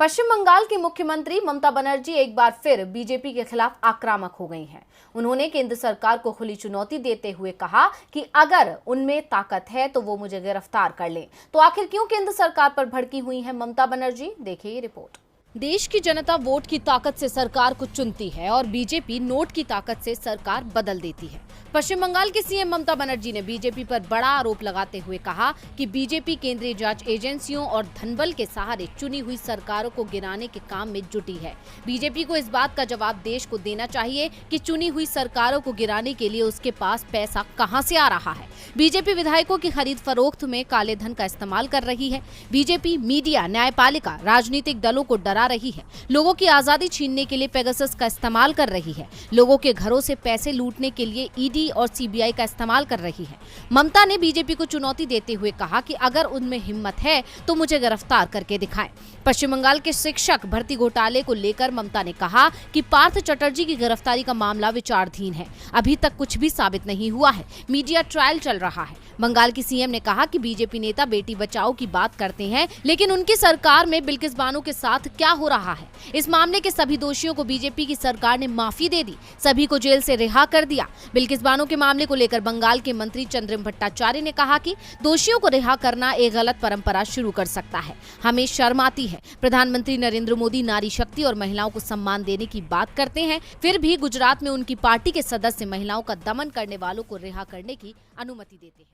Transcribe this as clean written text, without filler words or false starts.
पश्चिम बंगाल की मुख्यमंत्री ममता बनर्जी एक बार फिर बीजेपी के खिलाफ आक्रामक हो गई हैं। उन्होंने केंद्र सरकार को खुली चुनौती देते हुए कहा कि अगर उनमें ताकत है तो वो मुझे गिरफ्तार कर लें। तो आखिर क्यों केंद्र सरकार पर भड़की हुई हैं ममता बनर्जी, देखिए ये रिपोर्ट। देश की जनता वोट की ताकत से सरकार को चुनती है और बीजेपी नोट की ताकत से सरकार बदल देती है। पश्चिम बंगाल के सीएम ममता बनर्जी ने बीजेपी पर बड़ा आरोप लगाते हुए कहा कि बीजेपी केंद्रीय जांच एजेंसियों और धनबल के सहारे चुनी हुई सरकारों को गिराने के काम में जुटी है। बीजेपी को इस बात का जवाब देश को देना चाहिए कि चुनी हुई सरकारों को गिराने के लिए उसके पास पैसा कहां से आ रहा है। बीजेपी विधायकों की खरीद फरोख्त में काले धन का इस्तेमाल कर रही है। बीजेपी मीडिया, न्यायपालिका, राजनीतिक दलों को डरा रही है। लोगों की आजादी छीनने के लिए पेगासस का इस्तेमाल कर रही है। लोगों के घरों से पैसे लूटने के लिए ईडी और सीबीआई का इस्तेमाल कर रही है। ममता ने बीजेपी को चुनौती देते हुए कहा कि अगर उनमें हिम्मत है तो मुझे गिरफ्तार करके दिखाएं। पश्चिम बंगाल के शिक्षक भर्ती घोटाले को लेकर ममता ने कहा कि पार्थ चटर्जी की गिरफ्तारी का मामला विचाराधीन है। अभी तक कुछ भी साबित नहीं हुआ है। मीडिया ट्रायल चल रहा है। बंगाल की सीएम ने कहा कि बीजेपी नेता बेटी बचाओ की बात करते हैं, लेकिन उनकी सरकार में बिल्किस बानो के साथ क्या हो रहा है। इस मामले के सभी दोषियों को बीजेपी की सरकार ने माफी दे दी, सभी को जेल से रिहा कर दिया। बिल्किस बानो के मामले को लेकर बंगाल के मंत्री चंद्रिम भट्टाचार्य ने कहा कि दोषियों को रिहा करना एक गलत परंपरा शुरू कर सकता है। हमें शर्म आती है। प्रधानमंत्री नरेंद्र मोदी नारी शक्ति और महिलाओं को सम्मान देने की बात करते हैं, फिर भी गुजरात में उनकी पार्टी के सदस्य महिलाओं का दमन करने वालों को रिहा करने की अनुमति देते हैं।